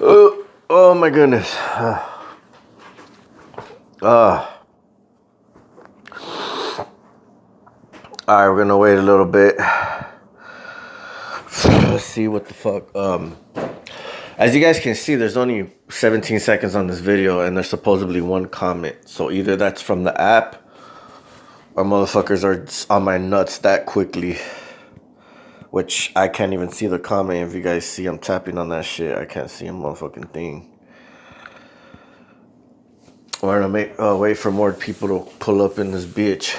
Oh my goodness. Alright, we're gonna wait a little bit. Let's see what the fuck. As you guys can see, there's only 17 seconds on this video, and there's supposedly one comment. So either that's from the app, or motherfuckers are on my nuts that quickly. Which I can't even see the comment. If you guys see I'm tapping on that shit, I can't see a motherfucking thing. We're gonna wait for more people to pull up in this bitch.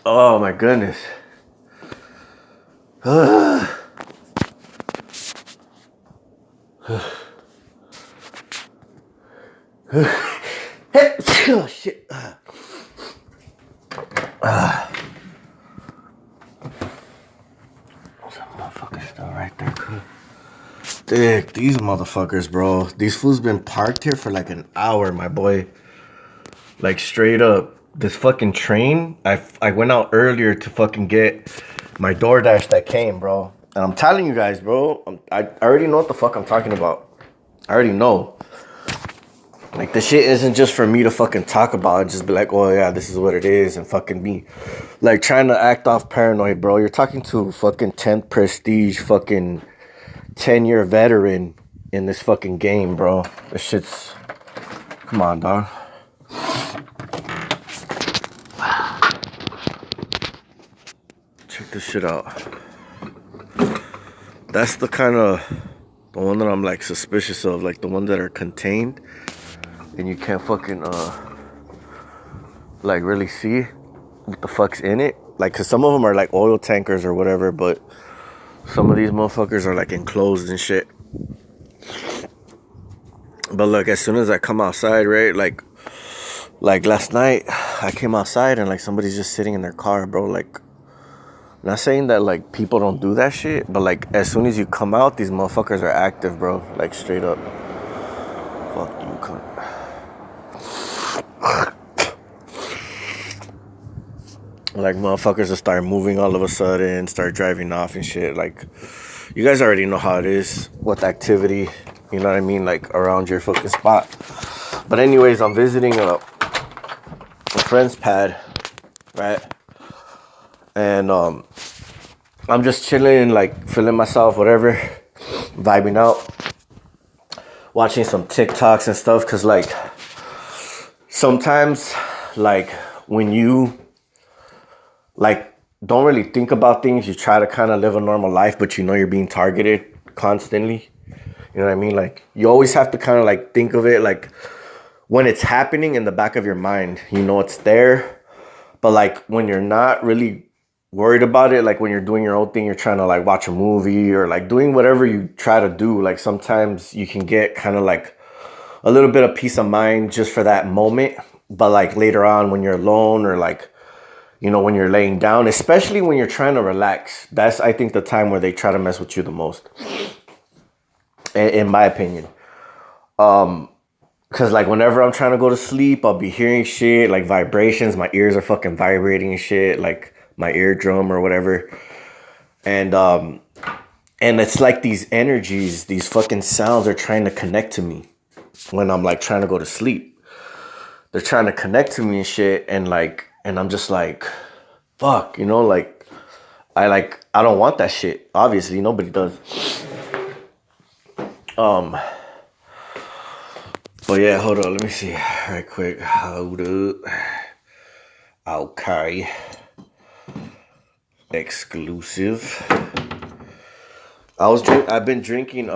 Oh my goodness. Oh shit. Some motherfuckers still right there, cool. Dick, these motherfuckers, bro. These fools been parked here for like an hour, my boy. Like straight up. This fucking train, I went out earlier to fucking get my DoorDash that came, bro. And I'm telling you guys, bro, I already know what the fuck I'm talking about. I already know. Like, this shit isn't just for me to fucking talk about. Just be like, oh yeah, this is what it is, and fucking be like trying to act off paranoid, bro. You're talking to fucking 10th prestige, fucking 10-year veteran in this fucking game, bro. This shit's, come on, dog. Check this shit out. That's the one that I'm like suspicious of, like the ones that are contained and you can't fucking like really see what the fuck's in it. Like, cause some of them are like oil tankers or whatever, but some of these motherfuckers are like enclosed and shit. But look, as soon as I come outside, right, like last night I came outside and like somebody's just sitting in their car, bro. Like, not saying that like people don't do that shit, but like as soon as you come out, these motherfuckers are active, bro. Like straight up. Fuck you, cunt. Like motherfuckers will start moving all of a sudden, start driving off and shit. Like, you guys already know how it is with activity, you know what I mean? Like around your fucking spot. But anyways, I'm visiting a friend's pad, right? And I'm just chilling, like feeling myself, whatever, vibing out, watching some TikToks and stuff. Cause like sometimes, like when you like don't really think about things, you try to kind of live a normal life, but you know you're being targeted constantly. You know what I mean? Like, you always have to kind of like think of it like when it's happening in the back of your mind, you know it's there. But like when you're not really worried about it, like when you're doing your own thing, you're trying to like watch a movie or like doing whatever you try to do, like sometimes you can get kind of like a little bit of peace of mind just for that moment. But like later on when you're alone or like, you know, when you're laying down, especially when you're trying to relax, that's, I think, the time where they try to mess with you the most, in my opinion. Because like whenever I'm trying to go to sleep, I'll be hearing shit like vibrations. My ears are fucking vibrating and shit, like my eardrum or whatever. And it's like these energies, these fucking sounds are trying to connect to me when I'm like trying to go to sleep. They're trying to connect to me and shit. And I'm just like, fuck, you know, like I don't want that shit. Obviously, nobody does. But yeah, hold on, let me see right quick. Hold up. Okay. Exclusive. I've been drinking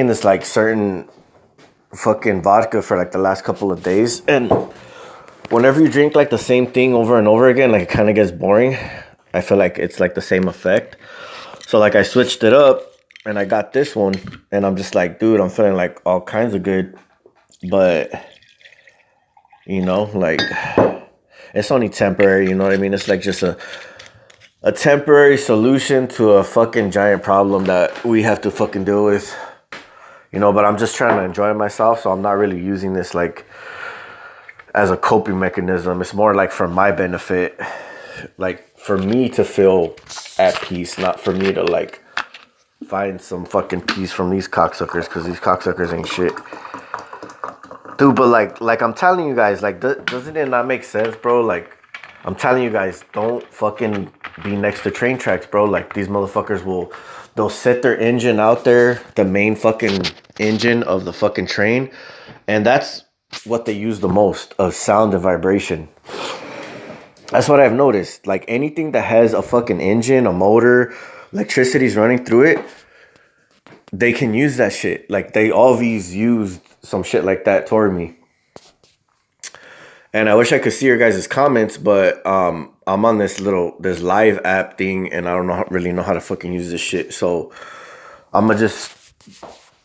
this like certain fucking vodka for like the last couple of days, and whenever you drink like the same thing over and over again, like it kind of gets boring. I feel like it's like the same effect. So like I switched it up and I got this one, and I'm just like, dude, I'm feeling like all kinds of good. But you know, like it's only temporary, you know what I mean? It's like just a temporary solution to a fucking giant problem that we have to fucking deal with. You know, but I'm just trying to enjoy myself, so I'm not really using this like as a coping mechanism. It's more like for my benefit, like for me to feel at peace, not for me to like find some fucking peace from these cocksuckers, because these cocksuckers ain't shit. Dude, but like I'm telling you guys, like, doesn't it not make sense, bro? Like, I'm telling you guys, don't fucking be next to train tracks, bro. Like, these motherfuckers they'll set their engine out there, the main fucking engine of the fucking train, and that's what they use the most, of sound and vibration. That's what I've noticed. Like, anything that has a fucking engine, a motor, electricity's running through it, they can use that shit. Like, they always used some shit like that toward me. And I wish I could see your guys' comments, but I'm on this live app thing, and I don't really know how to fucking use this shit. So I'm gonna just,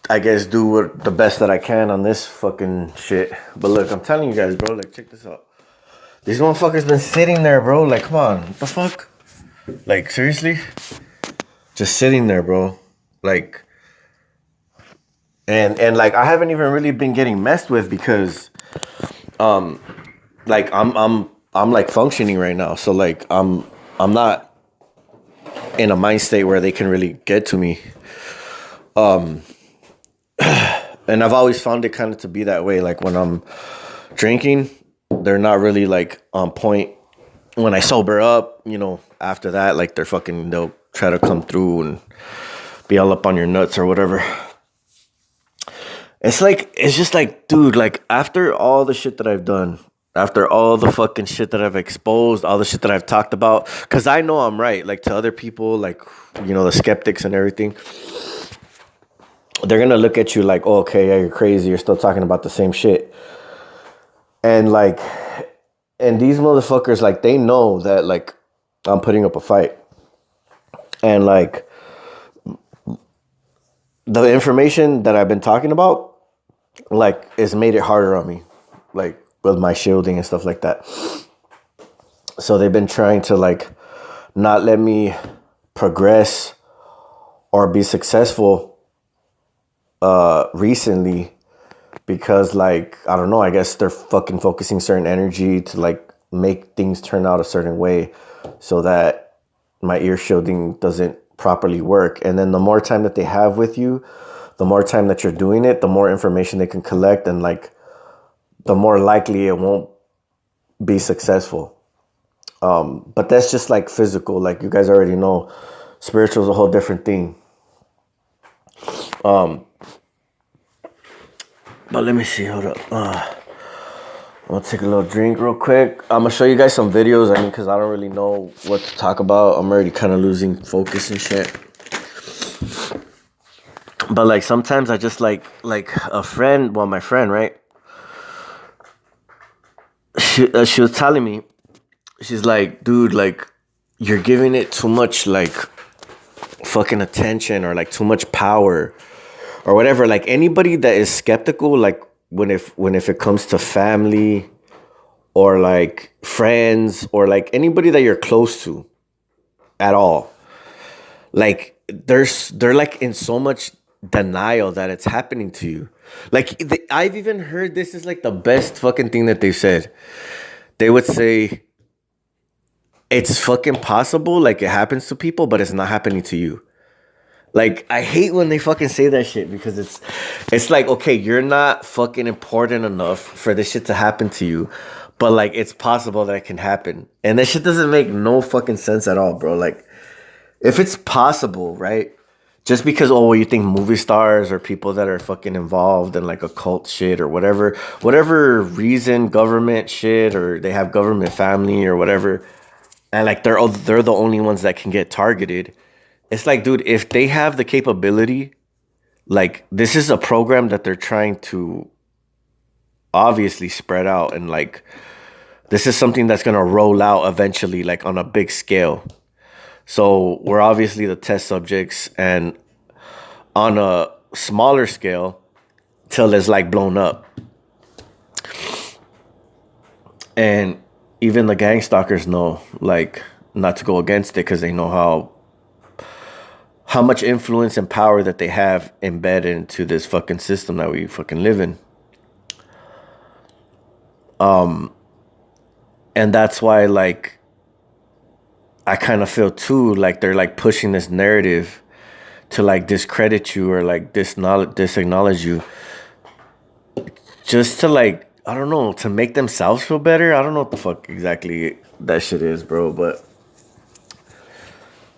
I guess, do the best that I can on this fucking shit. But look, I'm telling you guys, bro, like, check this out. These motherfuckers been sitting there, bro. Like, come on, what the fuck? Like, seriously? Just sitting there, bro. Like, and like, I haven't even really been getting messed with, because like, I'm like functioning right now. So like, I'm not in a mind state where they can really get to me. And I've always found it kind of to be that way. Like, when I'm drinking, they're not really like on point. When I sober up, you know, after that, like, they'll try to come through and be all up on your nuts or whatever. It's just like, dude, like, after all the shit that I've done, after all the fucking shit that I've exposed, all the shit that I've talked about, because I know I'm right, like, to other people, like, you know, the skeptics and everything, they're gonna look at you like, oh, okay, yeah, you're crazy, you're still talking about the same shit. And like, and these motherfuckers, like, they know that, like, I'm putting up a fight. And like, the information that I've been talking about, like, it's made it harder on me, like, with my shielding and stuff like that. So they've been trying to, like, not let me progress or be successful recently, because, like, I don't know, I guess they're fucking focusing certain energy to, like, make things turn out a certain way so that my ear shielding doesn't properly work. And then the more time that they have with you, the more time that you're doing it, the more information they can collect, and like, the more likely it won't be successful. But that's just like physical. Like, you guys already know, spiritual is a whole different thing. But let me see, hold up. I'll take a little drink real quick. I'm gonna show you guys some videos. I mean, because I don't really know what to talk about. I'm already kind of losing focus and shit. But like, sometimes I just like a friend, well, my friend, right? She was telling me, she's like, dude, like, you're giving it too much, like, fucking attention, or like too much power, or whatever. Like, anybody that is skeptical, like, when if it comes to family, or like friends, or like anybody that you're close to at all, like, they're like in so much denial that it's happening to you. Like, I've even heard, this is like the best fucking thing that they said. They would say, it's fucking possible, like, it happens to people, but it's not happening to you. Like, I hate when they fucking say that shit, because it's like, okay, you're not fucking important enough for this shit to happen to you, but like, it's possible that it can happen. And that shit doesn't make no fucking sense at all, bro. Like, if it's possible, right? Just because, oh, well, you think movie stars or people that are fucking involved in like occult shit or whatever reason, government shit, or they have government family or whatever, and like, they're the only ones that can get targeted. It's like, dude, if they have the capability, like, this is a program that they're trying to obviously spread out, and like, this is something that's gonna roll out eventually, like, on a big scale. So we're obviously the test subjects, and on a smaller scale till it's like blown up. And even the gang stalkers know, like, not to go against it, because they know how much influence and power that they have embedded into this fucking system that we fucking live in. And that's why, like, I kind of feel too like they're like pushing this narrative to like discredit you or like disacknowledge you, just to like, I don't know, to make themselves feel better. I don't know what the fuck exactly that shit is, bro, but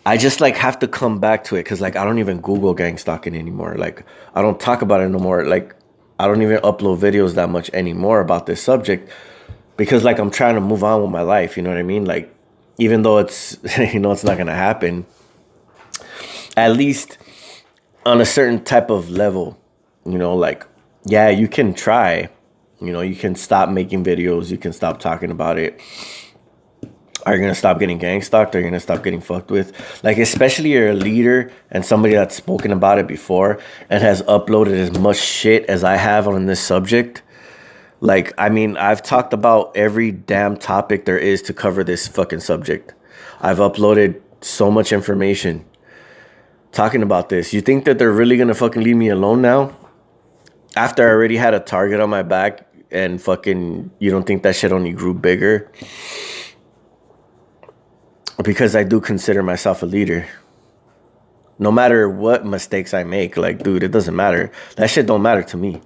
I just like have to come back to it because like I don't even Google gang stalking anymore. Like I don't talk about it no more. Like I don't even upload videos that much anymore about this subject because like I'm trying to move on with my life. You know what I mean? Like even though it's it's not gonna happen, at least on a certain type of level, like yeah, you can try. You can stop making videos. You can stop talking about it. Are you going to stop getting gang stalked? Are you going to stop getting fucked with? Like, especially you're a leader and somebody that's spoken about it before and has uploaded as much shit as I have on this subject. Like, I mean, I've talked about every damn topic there is to cover this fucking subject. I've uploaded so much information talking about this. You think that they're really going to fucking leave me alone now? After I already had a target on my back and fucking, you don't think that shit only grew bigger? Because I do consider myself a leader. No matter what mistakes I make, like, dude, it doesn't matter. That shit don't matter to me.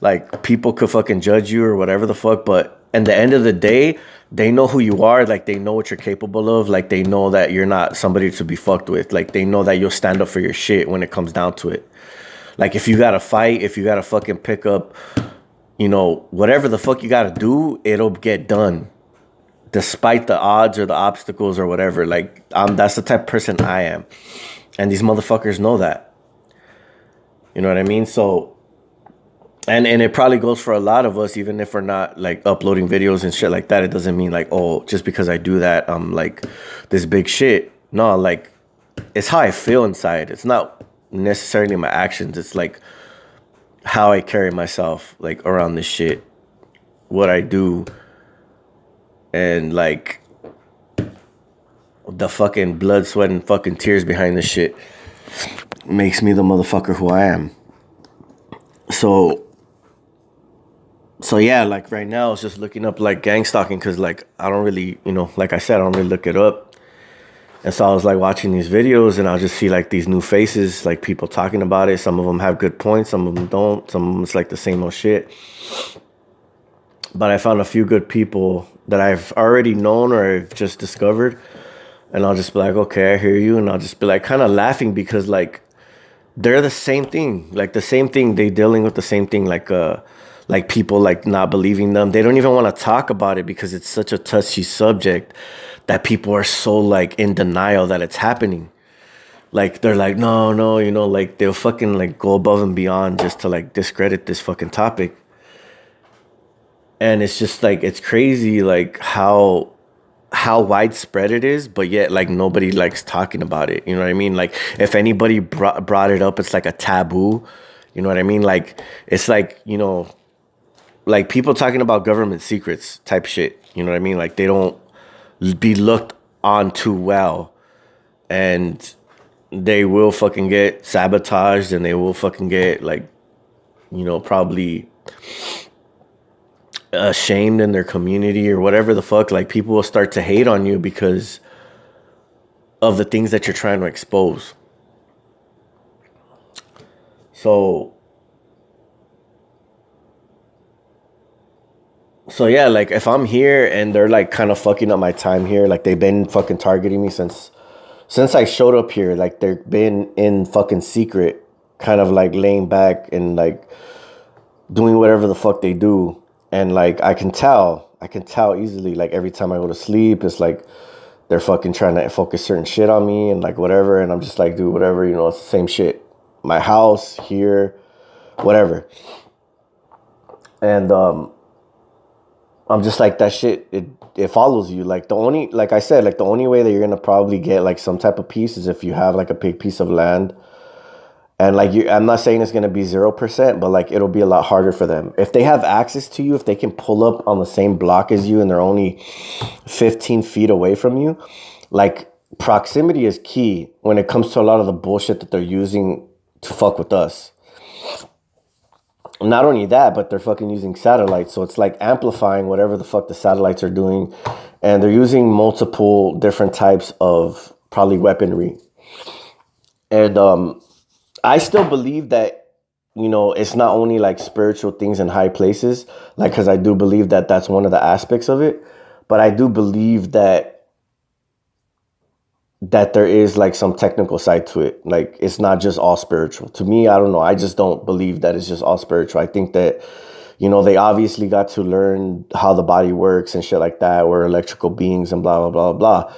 Like, people could fucking judge you or whatever the fuck, but at the end of the day, they know who you are. Like, they know what you're capable of. Like, they know that you're not somebody to be fucked with. Like, they know that you'll stand up for your shit when it comes down to it. Like, if you gotta fight, if you gotta fucking pick up, whatever the fuck you gotta do, it'll get done. Despite the odds or the obstacles or whatever. Like, that's the type of person I am. And these motherfuckers know that. You know what I mean? So, and it probably goes for a lot of us, even if we're not, like, uploading videos and shit like that. It doesn't mean, like, oh, just because I do that, I'm, like, this big shit. No, like, it's how I feel inside. It's not necessarily my actions. It's, like, how I carry myself, like, around this shit. What I do. And, like, the fucking blood, sweat, and fucking tears behind this shit makes me the motherfucker who I am. So yeah, like, right now, it's just looking up, like, gang stalking because, like, I don't really, like I said, I don't really look it up. And so I was, like, watching these videos, and I'll just see, like, these new faces, like, people talking about it. Some of them have good points. Some of them don't. Some of them, it's, like, the same old shit. But I found a few good people that I've already known or I've just discovered. And I'll just be like, okay, I hear you. And I'll just be like kind of laughing because like they're the same thing. Like the same thing. They dealing with the same thing. Like people like not believing them. They don't even want to talk about it because it's such a touchy subject that people are so like in denial that it's happening. Like they're like, no, like they'll fucking like go above and beyond just to like discredit this fucking topic. And it's just like, it's crazy, like how widespread it is, but yet like nobody likes talking about it. You know what I mean? Like if anybody brought it up, it's like a taboo. You know what I mean? Like it's like, like people talking about government secrets type shit. You know what I mean? Like they don't be looked on too well, and they will fucking get sabotaged, and they will fucking get like, probably ashamed in their community or whatever the fuck. Like people will start to hate on you because of the things that you're trying to expose. So yeah, like if I'm here and they're like kind of fucking up my time here, like they've been fucking targeting me since I showed up here. Like they've been in fucking secret, kind of like laying back and like doing whatever the fuck they do. And like I can tell easily, like every time I go to sleep, it's like they're fucking trying to focus certain shit on me and like whatever. And I'm just like, dude, whatever, it's the same shit. My house, here, whatever. And I'm just like, that shit, it follows you. Like like I said, like the only way that you're gonna probably get like some type of peace is if you have like a big piece of land. And like I'm not saying it's going to be 0%, but like it'll be a lot harder for them. If they have access to you, if they can pull up on the same block as you and they're only 15 feet away from you, like proximity is key when it comes to a lot of the bullshit that they're using to fuck with us. Not only that, but they're fucking using satellites. So it's like amplifying whatever the fuck the satellites are doing. And they're using multiple different types of probably weaponry. And I still believe that, it's not only like spiritual things in high places, like, because I do believe that that's one of the aspects of it, but I do believe that there is like some technical side to it. Like, it's not just all spiritual. To me, I don't know. I just don't believe that it's just all spiritual. I think that, they obviously got to learn how the body works and shit like that. We're electrical beings and blah, blah, blah, blah.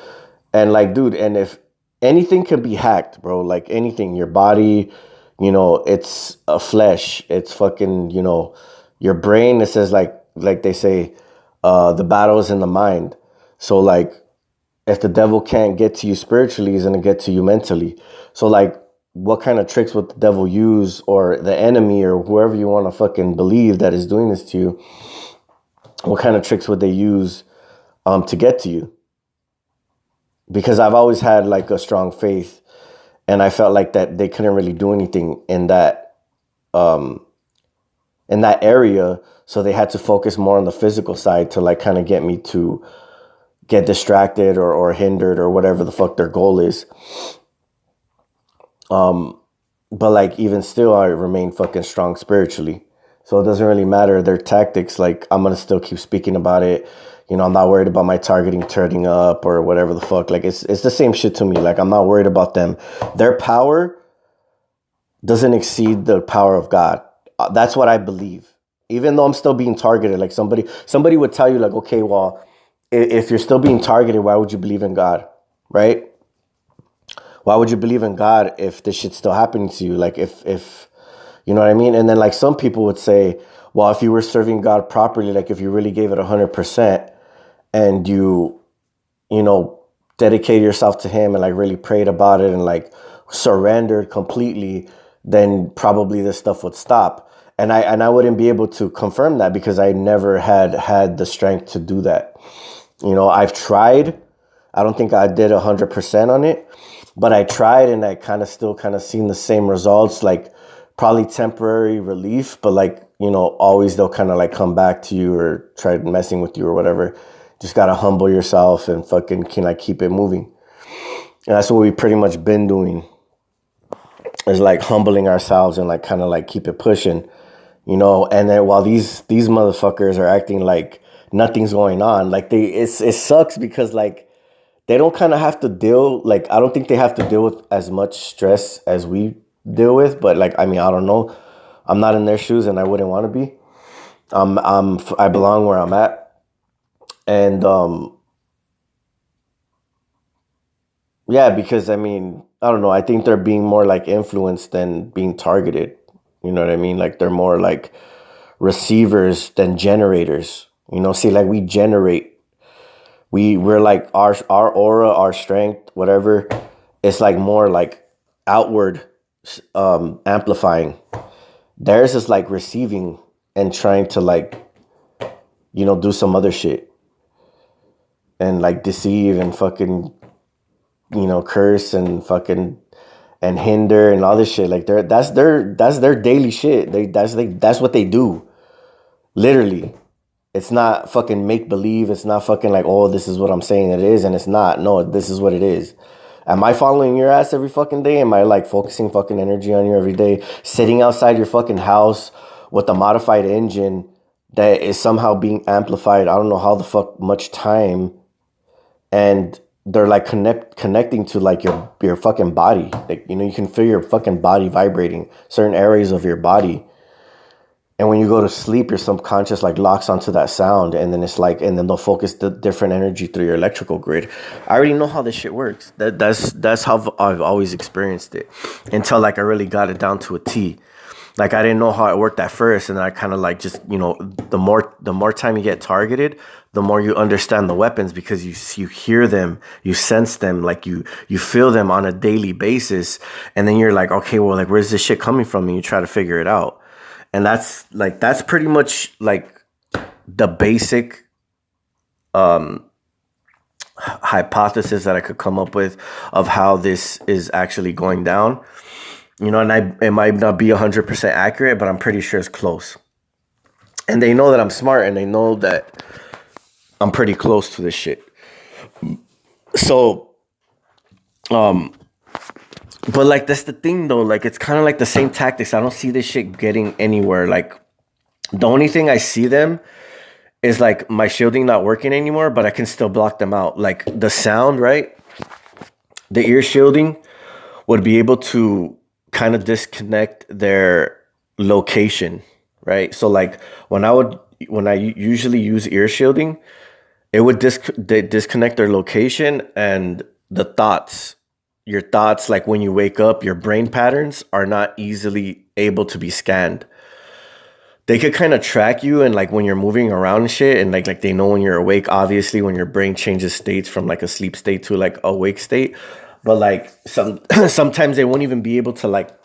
And like, dude, and if anything can be hacked, bro, like anything, your body, it's a flesh. It's fucking, your brain, it says like they say, the battle is in the mind. So like, if the devil can't get to you spiritually, he's going to get to you mentally. So like, what kind of tricks would the devil use, or the enemy, or whoever you want to fucking believe that is doing this to you? What kind of tricks would they use to get to you? Because I've always had like a strong faith, and I felt like that they couldn't really do anything in that area. So they had to focus more on the physical side to like kind of get me to get distracted or hindered or whatever the fuck their goal is. But like, even still, I remain fucking strong spiritually. So it doesn't really matter their tactics. Like, I'm going to still keep speaking about it. I'm not worried about my targeting turning up or whatever the fuck. Like, it's the same shit to me. Like, I'm not worried about them. Their power doesn't exceed the power of God. That's what I believe. Even though I'm still being targeted, like somebody would tell you like, okay, well, if you're still being targeted, why would you believe in God? Right? Why would you believe in God if this shit's still happening to you? Like, if you know what I mean? And then like some people would say, well, if you were serving God properly, like if you really gave it 100% and you dedicated yourself to him and like really prayed about it and like surrendered completely, then probably this stuff would stop. And I wouldn't be able to confirm that because I never had the strength to do that. I've tried. I don't think I did 100% on it, but I tried, and I still seen the same results, like probably temporary relief, but like, always they'll kind of like come back to you or try messing with you or whatever. Just got to humble yourself and fucking keep it moving. And that's what we've pretty much been doing, is like humbling ourselves and like kind of like keep it pushing, and then while these motherfuckers are acting like nothing's going on, like it sucks because like they don't kind of have to deal, like I don't think they have to deal with as much stress as we deal with, but like, I mean, I don't know. I'm not in their shoes and I wouldn't want to be. I belong where I'm at. And yeah, because I mean, I don't know. I think they're being more like influenced than being targeted. You know what I mean? Like they're more like receivers than generators. See, like we generate. We're like our aura, our strength, whatever. It's like more like outward amplifying. Theirs is like receiving and trying to like, do some other shit. And like deceive and fucking, curse and fucking and hinder and all this shit. Like that's their daily shit. That's what they do. Literally. It's not fucking make believe. It's not fucking like, oh, this is what I'm saying it is, and it's not. No, this is what it is. Am I following your ass every fucking day? Am I like focusing fucking energy on you every day? Sitting outside your fucking house with a modified engine that is somehow being amplified. I don't know how the fuck much time. And they're like connecting to like your fucking body. Like, you can feel your fucking body vibrating, certain areas of your body. And when you go to sleep, your subconscious like locks onto that sound, and then it's like, and then they'll focus the different energy through your electrical grid. I already know how this shit works. That's how I've always experienced it, until like I really got it down to a T. Like I didn't know how it worked at first, and then I kind of like just the more time you get targeted, the more you understand the weapons, because you hear them, you sense them, like you feel them on a daily basis, and then you're like, okay, well, like where's this shit coming from, and you try to figure it out. And that's pretty much like the basic hypothesis that I could come up with of how this is actually going down. And it might not be 100% accurate, but I'm pretty sure it's close. And they know that I'm smart, and they know that I'm pretty close to this shit. So, But like that's the thing though. Like it's kind of like the same tactics. I don't see this shit getting anywhere. Like the only thing I see them is like my shielding not working anymore, but I can still block them out. Like the sound, right? The ear shielding would be able to kind of disconnect their location, right? So like when I usually use ear shielding, it would disconnect their location and the thoughts. Your thoughts, like when you wake up, your brain patterns are not easily able to be scanned. They could kind of track you and like when you're moving around and shit and like they know when you're awake, obviously when your brain changes states from like a sleep state to like awake state. But like sometimes they won't even be able to like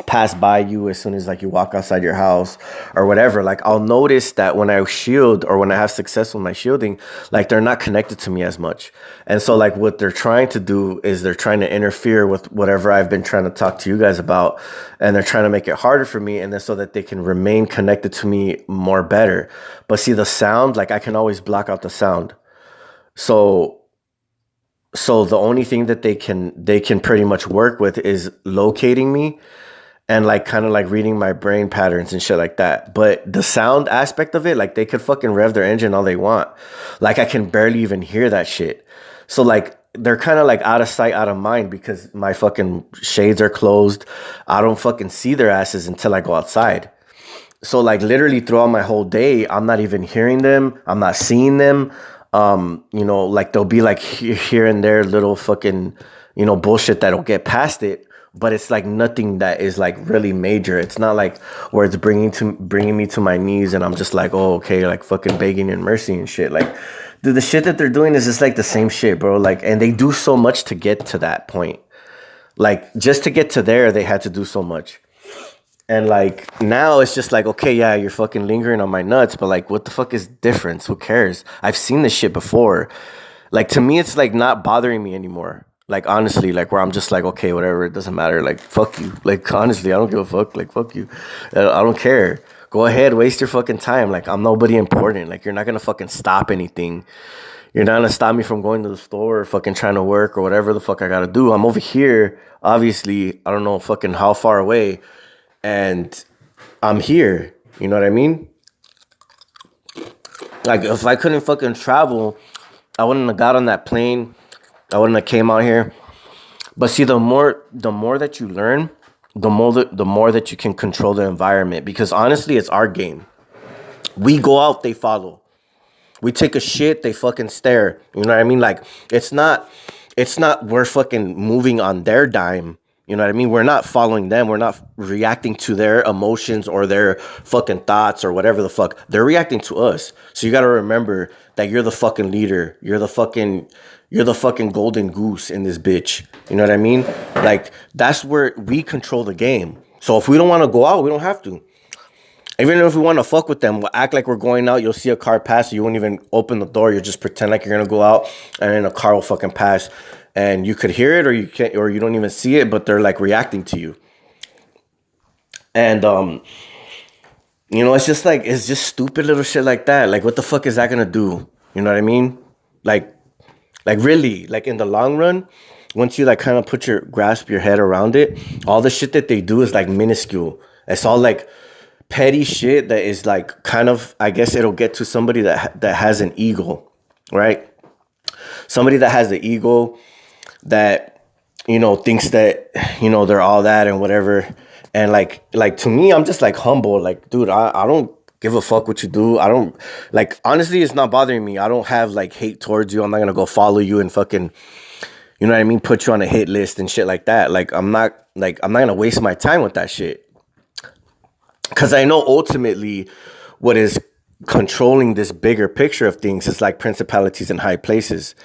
pass by you as soon as like you walk outside your house or whatever. Like I'll notice that when I shield or when I have success with my shielding, like they're not connected to me as much. And so like what they're trying to do is they're trying to interfere with whatever I've been trying to talk to you guys about, and they're trying to make it harder for me, and then so that they can remain connected to me more better. But see the sound, like I can always block out the sound. So the only thing that they can pretty much work with is locating me and like kind of like reading my brain patterns and shit like that. But the sound aspect of it, like they could fucking rev their engine all they want. Like I can barely even hear that shit. So like they're kind of like out of sight, out of mind because my fucking shades are closed. I don't fucking see their asses until I go outside. So like literally throughout my whole day, I'm not even hearing them. I'm not seeing them. Like there'll be like here and there little fucking, bullshit that'll get past it. But it's like nothing that is like really major. It's not like where it's bringing me to my knees and I'm just like, oh, okay, like fucking begging and mercy and shit. Like, dude, the shit that they're doing is just like the same shit, bro. Like, and they do so much to get to that point. Like, just to get to there, they had to do so much. And like now it's just like, okay, yeah, you're fucking lingering on my nuts, but like, what the fuck is difference? Who cares? I've seen this shit before. Like to me, it's like not bothering me anymore. Like honestly, like where I'm just like, okay, whatever, it doesn't matter. Like fuck you. Like honestly, I don't give a fuck. Like fuck you. I don't care. Go ahead, waste your fucking time. Like I'm nobody important. Like you're not gonna fucking stop anything. You're not gonna stop me from going to the store or fucking trying to work or whatever the fuck I gotta do. I'm over here, obviously, I don't know fucking how far away, and I'm here. You know what I mean? Like if I couldn't fucking travel, I wouldn't have got on that plane. I wouldn't have came out here. But see, the more that you learn, the more that you can control the environment. Because honestly, it's our game. We go out, they follow. We take a shit, they fucking stare. You know what I mean? Like it's not we're fucking moving on their dime. You know what I mean? We're not following them. We're not reacting to their emotions or their fucking thoughts or whatever the fuck. They're reacting to us. So you got to remember that you're the fucking leader. You're the fucking golden goose in this bitch. You know what I mean? Like that's where we control the game. So if we don't want to go out, we don't have to. Even if we want to fuck with them, we'll act like we're going out. You'll see a car pass. You won't even open the door. You'll just pretend like you're going to go out, and then a car will fucking pass. And you could hear it or you can't, or you don't even see it, but they're like reacting to you. And, it's just stupid little shit like that. Like, what the fuck is that going to do? You know what I mean? Like really, like in the long run, once you like kind of grasp your head around it, all the shit that they do is like minuscule. It's all like petty shit that is like kind of, I guess it'll get to somebody that has an ego, right? Somebody that has the ego that, thinks that, they're all that and whatever. And like to me, I'm just like humble. Like, dude, I don't give a fuck what you do. I don't like, honestly, it's not bothering me. I don't have like hate towards you. I'm not going to go follow you and fucking, you know what I mean? Put you on a hit list and shit like that. Like, I'm not going to waste my time with that shit. Cause I know ultimately what is controlling this bigger picture of things is like principalities in high places.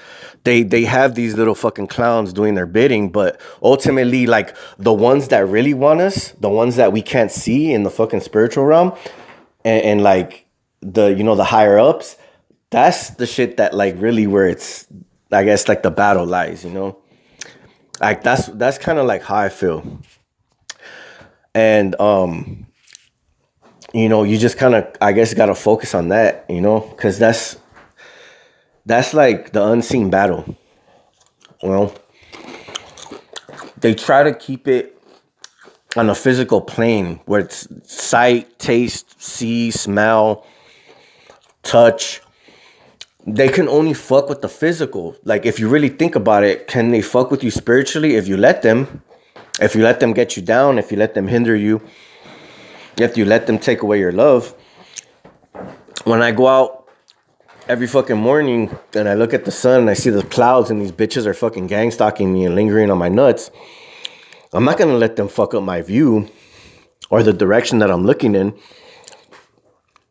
They have these little fucking clowns doing their bidding, but ultimately like the ones that really want us, the ones that we can't see in the fucking spiritual realm and like the higher ups, that's the shit that like really where it's, I guess, like the battle lies, like that's kind of like how I feel. And you just kind of, I guess, got to focus on that, because that's like the unseen battle. they try to keep it on a physical plane where it's sight, taste, see, smell, touch. They can only fuck with the physical. Like, if you really think about it, can they fuck with you spiritually if you let them? If you let them get you down, if you let them hinder you, if you let them take away your love. When I go out every fucking morning and I look at the sun and I see the clouds and these bitches are fucking gang stalking me and lingering on my nuts, I'm not gonna let them fuck up my view or the direction that I'm looking in.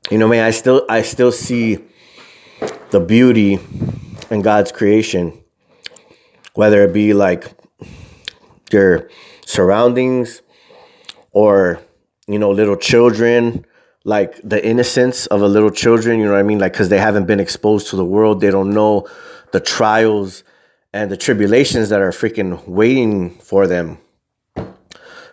You know, man, I still see the beauty in God's creation, whether it be like your surroundings or, you know, little children, like the innocence of a little children, you know what I mean? Like, because they haven't been exposed to the world. They don't know the trials and the tribulations that are freaking waiting for them.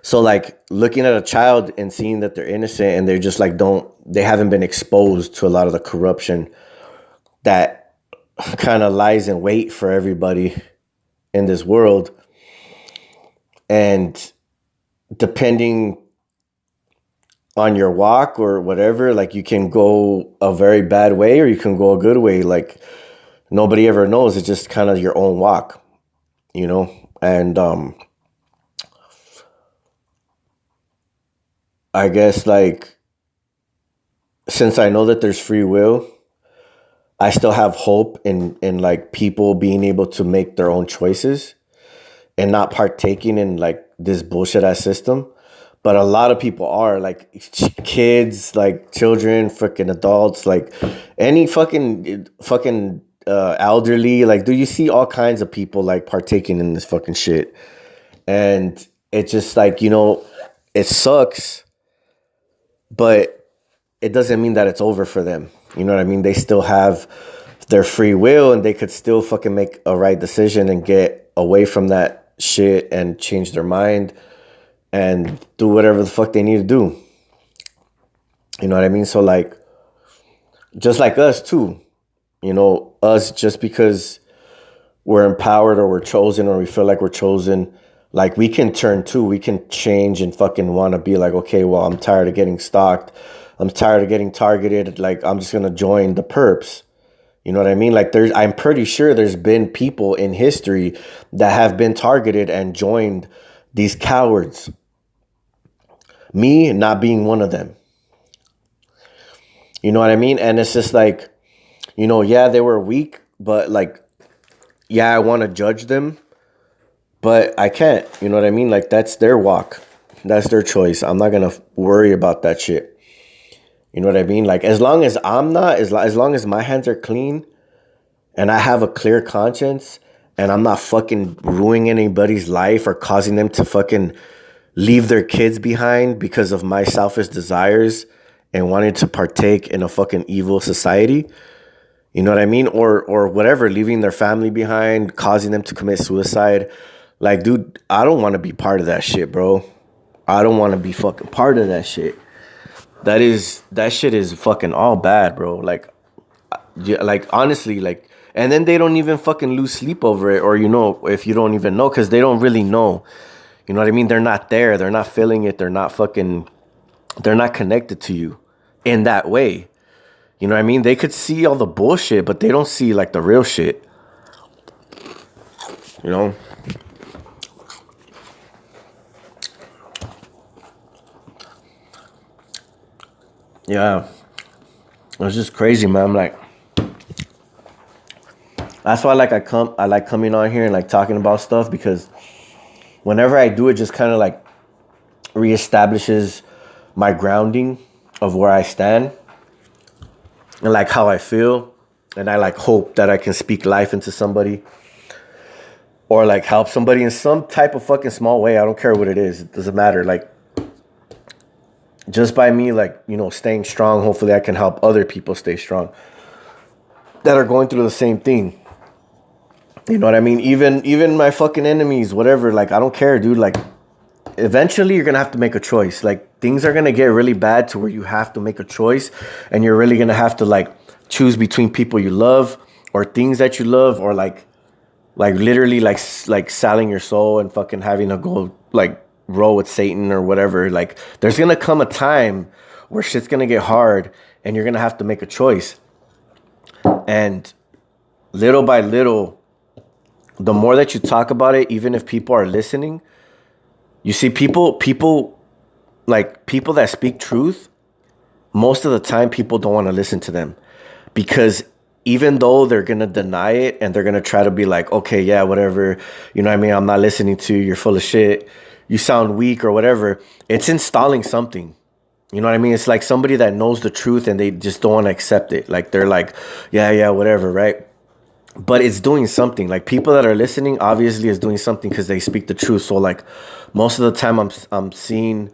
So like looking at a child and seeing that they're innocent and they're just like, they haven't been exposed to a lot of the corruption that kind of lies in wait for everybody in this world. And depending on your walk or whatever, like you can go a very bad way or you can go a good way. Like nobody ever knows. It's just kind of your own walk, you know? And I guess like, since I know that there's free will, I still have hope in like people being able to make their own choices and not partaking in like this bullshit ass system. But a lot of people are, like kids, like children, freaking adults, like any fucking elderly. Like, do you see all kinds of people like partaking in this fucking shit? And it's just like, you know, it sucks, but it doesn't mean that it's over for them. You know what I mean? They still have their free will and they could still fucking make a right decision and get away from that shit and change their mind and do whatever the fuck they need to do. You know what I mean? So like, just like us too, you know, us, just because we're empowered or we're chosen or we feel like we're chosen, like we can turn too. We can change and fucking want to be like, okay, well, I'm tired of getting stalked. I'm tired of getting targeted. Like, I'm just going to join the perps. You know what I mean? Like, I'm pretty sure there's been people in history that have been targeted and joined these cowards. Me not being one of them. You know what I mean? And it's just like, you know, yeah, they were weak, but like, yeah, I want to judge them, but I can't. You know what I mean? Like, that's their walk. That's their choice. I'm not going to worry about that shit. You know what I mean? Like, as long as I'm not, as long as my hands are clean and I have a clear conscience and I'm not fucking ruining anybody's life or causing them to fucking leave their kids behind because of my selfish desires and wanting to partake in a fucking evil society. You know what I mean? Or whatever, leaving their family behind, causing them to commit suicide. Like, dude, I don't want to be part of that shit, bro. I don't want to be fucking part of that shit. That shit is fucking all bad, bro. Like honestly, like, and then they don't even fucking lose sleep over it, or, you know, if you don't even know, because they don't really know. You know what I mean? They're not there. They're not feeling it. They're not connected to you in that way. You know what I mean? They could see all the bullshit, but they don't see like the real shit. You know? Yeah, it's just crazy, man. I'm like, that's why I like coming on here and like talking about stuff, because whenever I do, it just kind of like reestablishes my grounding of where I stand and like how I feel, and I like hope that I can speak life into somebody or like help somebody in some type of fucking small way. I don't care what it is. It doesn't matter. Like, just by me, like, you know, staying strong, hopefully I can help other people stay strong that are going through the same thing. You know what I mean? Even my fucking enemies, whatever, like, I don't care, dude. Like, eventually you're going to have to make a choice. Like, things are going to get really bad to where you have to make a choice, and you're really going to have to, like, choose between people you love or things that you love, or, like, like literally like selling your soul and fucking having to go like roll with Satan or whatever. Like there's gonna come a time where shit's gonna get hard and you're gonna have to make a choice. And little by little, the more that you talk about it, even if people are listening, you see people like people that speak truth, most of the time people don't want to listen to them because even though they're going to deny it and they're going to try to be like, okay, yeah, whatever, you know what I mean? I'm not listening to you. You're full of shit. You sound weak or whatever. It's installing something. You know what I mean? It's like somebody that knows the truth and they just don't want to accept it. Like they're like, yeah, whatever, right? But it's doing something. Like people that are listening obviously is doing something because they speak the truth. So like most of the time I'm seeing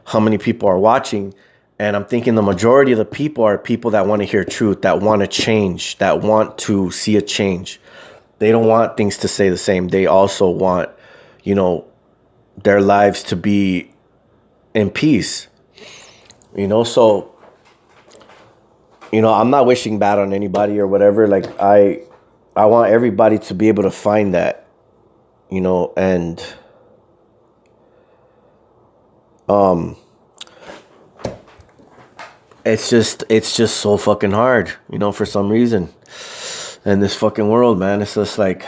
how many people are watching, and I'm thinking the majority of the people are people that want to hear truth, that want to change, that want to see a change. They don't want things to stay the same. They also want, you know, their lives to be in peace. You know, so I'm not wishing bad on anybody or whatever. Like I want everybody to be able to find that, and it's just so fucking hard, for some reason. In this fucking world, man, it's just like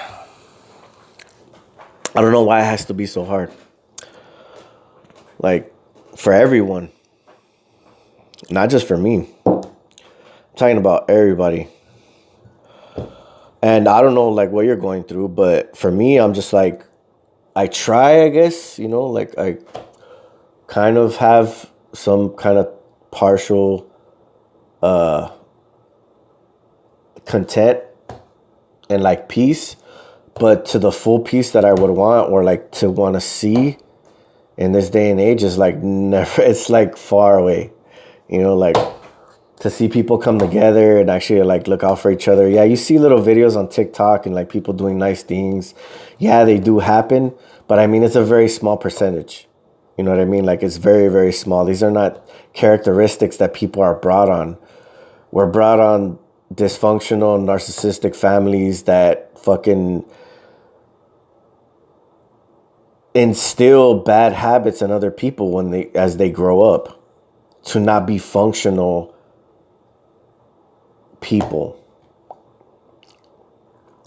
I don't know why it has to be so hard. Like for everyone, not just for me. I'm talking about everybody. And I don't know like what you're going through, but for me, I'm just like I try, I guess, like I kind of have some kind of partial content and like peace, but to the full peace that I would want or like to want to see in this day and age is like never, it's like far away, like to see people come together and actually like look out for each other. Yeah, you see little videos on TikTok and like people doing nice things. Yeah, they do happen, but I mean, it's a very small percentage. You know what I mean? Like it's very, very small. These are not characteristics that people are brought on. We're brought on dysfunctional, narcissistic families that fucking instill bad habits in other people as they grow up to not be functional people.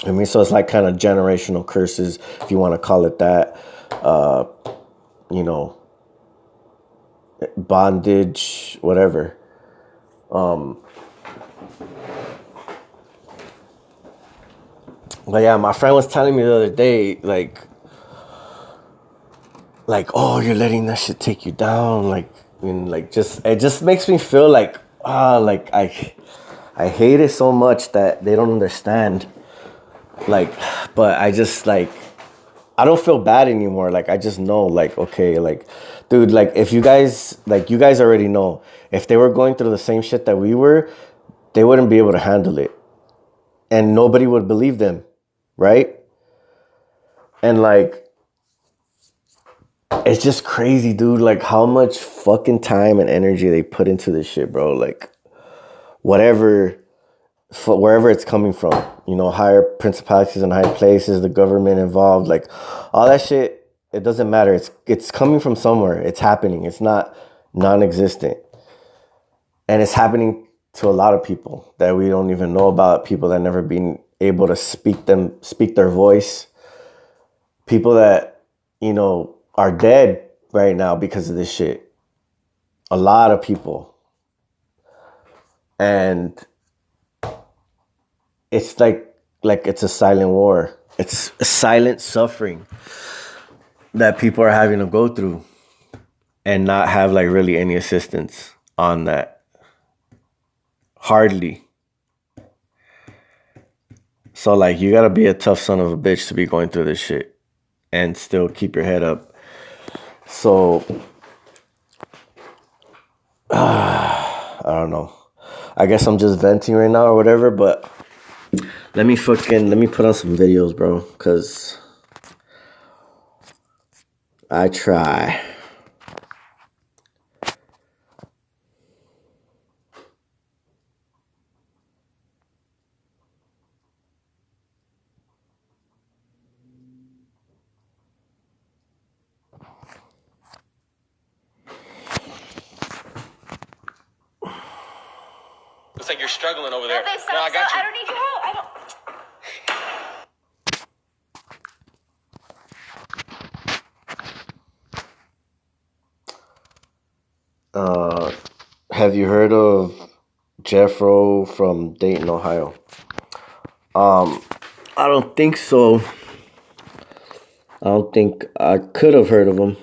I mean, so it's like kind of generational curses, if you want to call it that. Bondage, whatever. But yeah, my friend was telling me the other day, like, oh, you're letting that shit take you down, like, and like, it just makes me feel like, like I hate it so much that they don't understand, like, but I just like, I don't feel bad anymore. Like, I just know, like, okay, like, dude, like, if you guys already know, if they were going through the same shit that we were, they wouldn't be able to handle it, and nobody would believe them, right? And like, it's just crazy, dude, like how much fucking time and energy they put into this shit, bro. Like wherever it's coming from, higher principalities and high places, the government involved, like all that shit, it doesn't matter. It's coming from somewhere. It's happening. It's not non-existent. And it's happening to a lot of people that we don't even know about, people that never been able to speak their voice, people that, are dead right now because of this shit. A lot of people. And it's like it's a silent war. It's a silent suffering that people are having to go through and not have like really any assistance on that. Hardly. So like you gotta be a tough son of a bitch to be going through this shit and still keep your head up. So I don't know. I guess I'm just venting right now or whatever, but let me put on some videos, bro, because I try. Looks like you're struggling over there. No, babe, stop, no, I got stop. you. I don't need your help. I don't. Have you heard of Jeffro from Dayton, Ohio? I don't think so. I don't think I could have heard of him.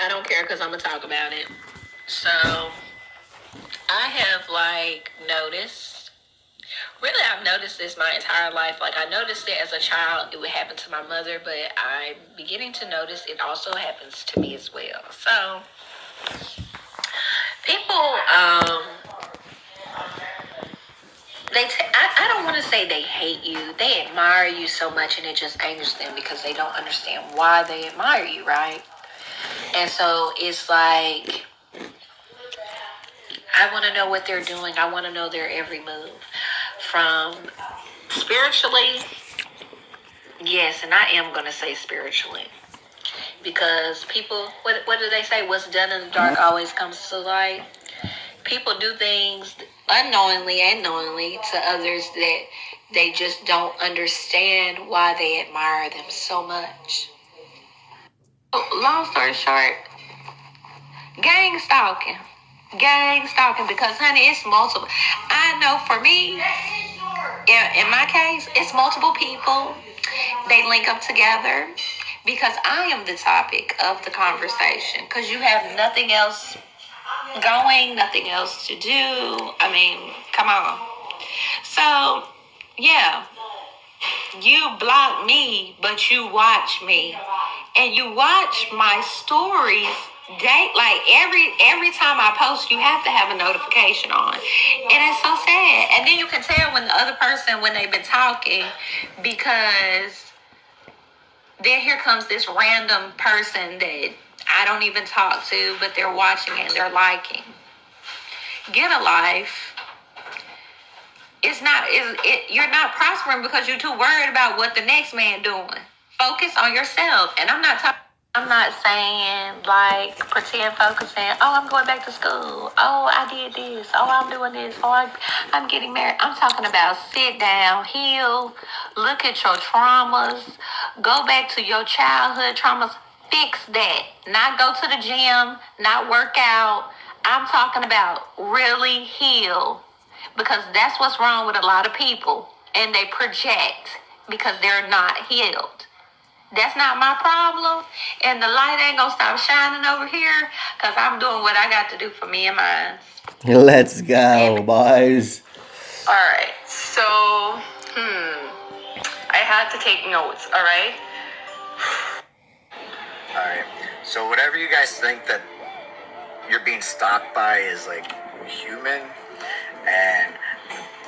I don't care because I'm going to talk about it. So, I have, noticed. Really, I've noticed this my entire life. I noticed it as a child. It would happen to my mother, but I'm beginning to notice it also happens to me as well. So, people, I don't want to say they hate you. They admire you so much, and it just angers them because they don't understand why they admire you, right? And so it's like, I want to know what they're doing. I want to know their every move. From spiritually, yes, and I am going to say spiritually. Because people, what do they say? What's done in the dark always comes to light. People do things unknowingly and knowingly to others that they just don't understand why they admire them so much. Long story short, gang stalking. Because, honey, it's multiple. I know for me, in my case, it's multiple people. They link up together because I am the topic of the conversation. Because you have nothing else going, nothing else to do. I mean, come on. So, yeah, you block me, but you watch me. And you watch my stories. Every time I post, you have to have a notification on, and it's so sad. And then you can tell when the other person, when they've been talking, because then here comes this random person that I don't even talk to, but they're watching and they're liking. Get a life. You're not prospering because you're too worried about what the next man doing. Focus on yourself. And I'm not saying pretend focusing. Oh, I'm going back to school. Oh, I did this. Oh, I'm doing this. Oh, I'm getting married. I'm talking about sit down, heal, look at your traumas, go back to your childhood traumas, fix that. Not go to the gym, not work out. I'm talking about really heal, because that's what's wrong with a lot of people, and they project because they're not healed. That's not my problem, and the light ain't gonna stop shining over here because I'm doing what I got to do for me and mine. Let's go, boys. All right, so I had to take notes. All right. All right. So whatever you guys think that you're being stalked by is human, and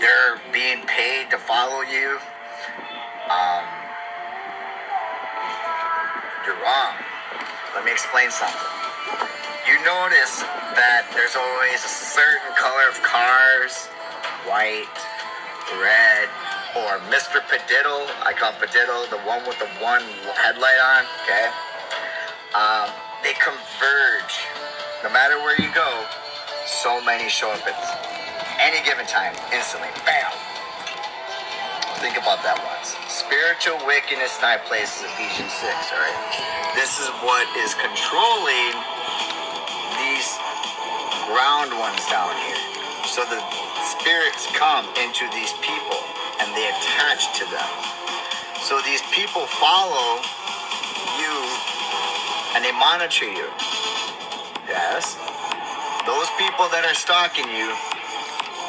they're being paid to follow you, you're wrong. Let me explain something. You notice that there's always a certain color of cars, white, red, or Mr. Padiddle. I call him Padiddle, the one with the one headlight on, okay? They converge. No matter where you go, so many show up at any given time, instantly. Bam! Think about that once. Spiritual wickedness in high places, Ephesians 6, alright? This is what is controlling these ground ones down here. So the spirits come into these people and they attach to them. So these people follow you and they monitor you. Yes? Those people that are stalking you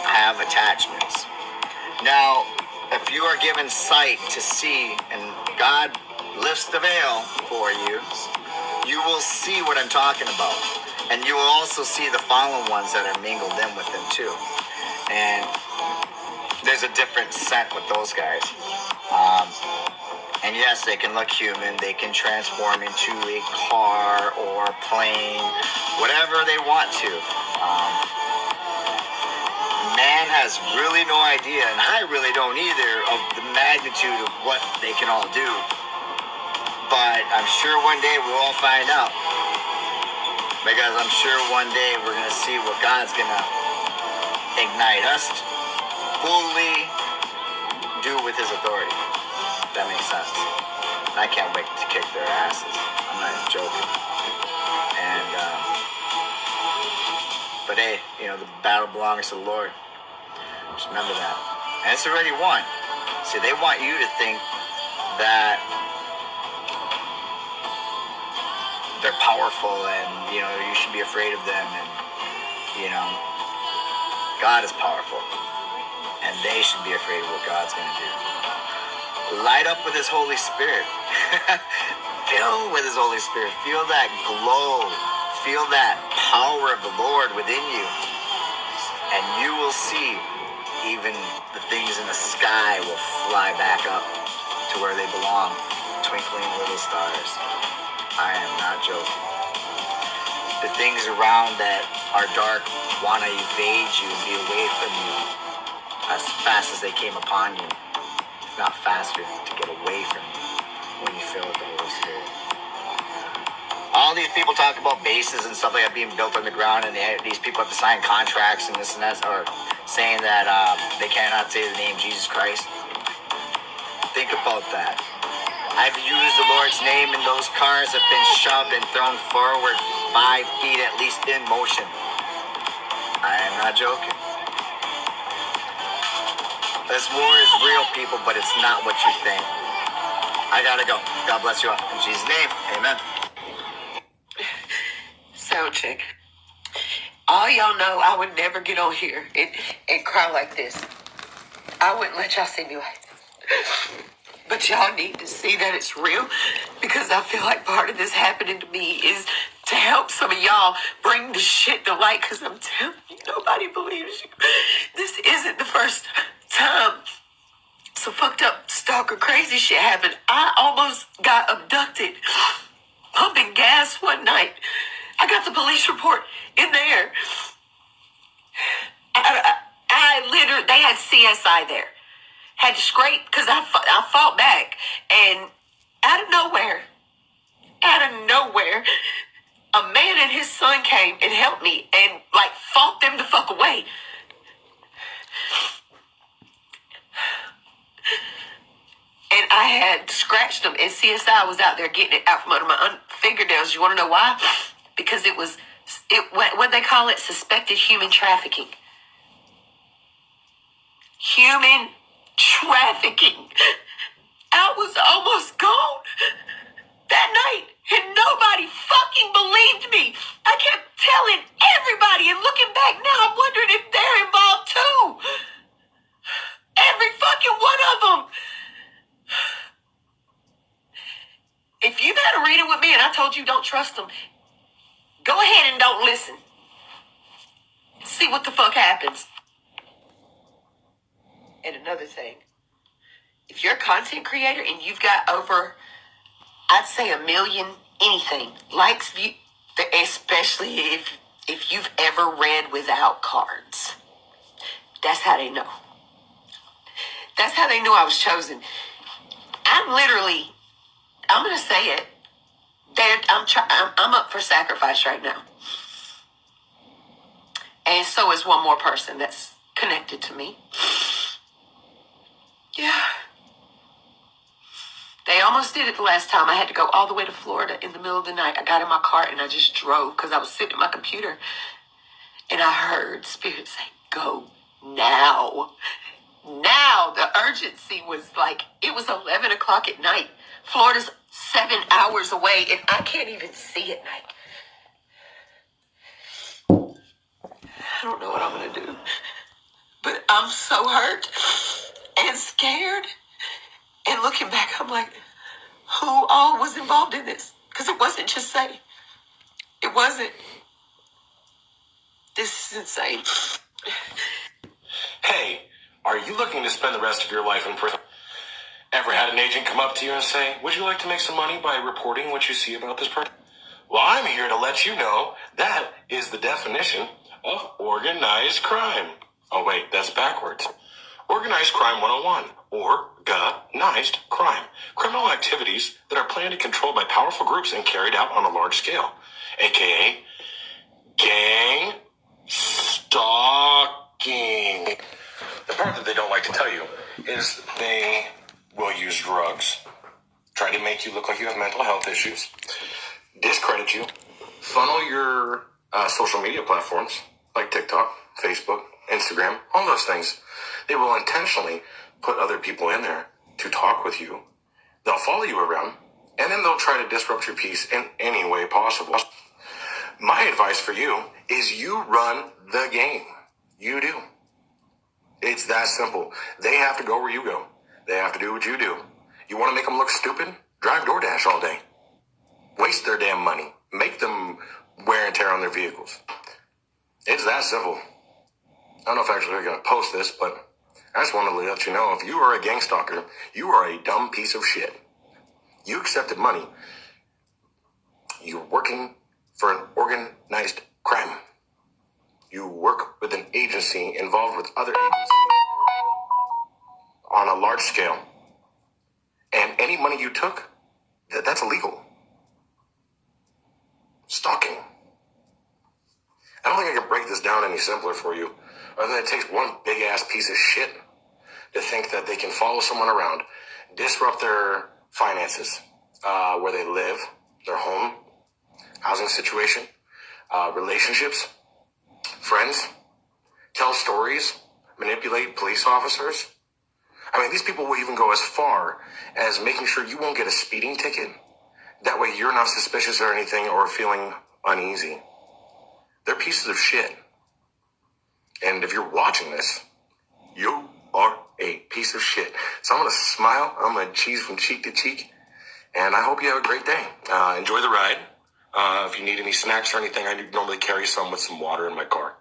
have attachments. Now, if you are given sight to see and God lifts the veil for you, you will see what I'm talking about. And you will also see the fallen ones that are mingled in with them too. And there's a different scent with those guys. And yes, they can look human. They can transform into a car or a plane, whatever they want to. Man has really no idea, and I really don't either, of the magnitude of what they can all do. But I'm sure one day we'll all find out. Because I'm sure one day we're going to see what God's going to ignite us to fully do with his authority. If that makes sense. And I can't wait to kick their asses. I'm not even joking. And, but hey, you know, the battle belongs to the Lord. Just remember that. And it's already won. See, they want you to think that they're powerful and, you know, you should be afraid of them. And, you know, God is powerful. And they should be afraid of what God's going to do. Light up with his Holy Spirit. Fill with his Holy Spirit. Feel that glow. Feel that power of the Lord within you. And you will see even the things in the sky will fly back up to where they belong. Twinkling little stars. I am not joking. The things around that are dark want to evade you and be away from you as fast as they came upon you. If not faster, to get away from you when you fill with the Holy Spirit. All these people talk about bases and stuff like that being built on the ground, and these people have to sign contracts and this and that, or saying that they cannot say the name Jesus Christ. Think about that. I've used the Lord's name, and those cars have been shoved and thrown forward 5 feet at least in motion. I am not joking. This war is real, people, but it's not what you think. I gotta go. God bless you all. In Jesus' name, amen. Sound check. All y'all know I would never get on here and cry like this. I wouldn't let y'all see me like this. But y'all need to see that it's real, because I feel like part of this happening to me is to help some of y'all bring the shit to light, because I'm telling you, nobody believes you. This isn't the first time some fucked up stalker crazy shit happened. I almost got abducted pumping gas one night. I got the police report in there. I literally, they had CSI there. Had to scrape because I fought back. And out of nowhere, a man and his son came and helped me and like fought them the fuck away. And I had scratched them, and CSI was out there getting it out from under my fingernails. You want to know why? Because it was what they call it, suspected human trafficking. Human trafficking. I was almost gone that night, and nobody fucking believed me. I kept telling everybody, and looking back now, I'm wondering if they're involved too. Every fucking one of them. If you've had a reading with me and I told you don't trust them, go ahead and don't listen. See what the fuck happens. And another thing, if you're a content creator and you've got over, I'd say 1 million anything, likes, view, especially if you've ever read without cards, that's how they know. That's how they knew I was chosen. I'm going to say it. I'm up for sacrifice right now. And so is one more person that's connected to me. Yeah. They almost did it the last time. I had to go all the way to Florida in the middle of the night. I got in my car and I just drove because I was sitting at my computer. And I heard Spirit say, go now. Now. The urgency was like, it was 11 o'clock at night. Florida's 7 hours away and I can't even see at night. I don't know what I'm going to do. But I'm so hurt and scared. And looking back, I'm like, who all was involved in this? Because it wasn't just Say. It wasn't. This is insane. Hey, are you looking to spend the rest of your life in prison? Ever had an agent come up to you and say, would you like to make some money by reporting what you see about this person? Well, I'm here to let you know that is the definition of organized crime. Oh, wait, that's backwards. Organized Crime 101, or organized crime. Criminal activities that are planned and controlled by powerful groups and carried out on a large scale, aka Gang stalking. The part that they don't like to tell you is they will use drugs, try to make you look like you have mental health issues, discredit you, funnel your social media platforms like TikTok, Facebook, Instagram, all those things. They will intentionally put other people in there to talk with you. They'll follow you around, and then they'll try to disrupt your peace in any way possible. My advice for you is you run the game. You do. It's that simple. They have to go where you go. They have to do what you do. You want to make them look stupid? Drive DoorDash all day. Waste their damn money. Make them wear and tear on their vehicles. It's that simple. I don't know if actually I'm going to post this, but I just wanted to let you know, if you are a gang stalker, you are a dumb piece of shit. You accepted money. You're working for an organized crime. You work with an agency involved with other agencies on a large scale. And any money you took, that's illegal. Stalking. I don't think I can break this down any simpler for you, other than it takes one big ass piece of shit to think that they can follow someone around, disrupt their finances, where they live, their home, housing situation, relationships, friends, tell stories, manipulate police officers. I mean, these people will even go as far as making sure you won't get a speeding ticket. That way you're not suspicious or anything or feeling uneasy. They're pieces of shit. And if you're watching this, you are a piece of shit. So I'm going to smile. I'm going to cheese from cheek to cheek. And I hope you have a great day. Enjoy the ride. If you need any snacks or anything, I normally carry some with some water in my car.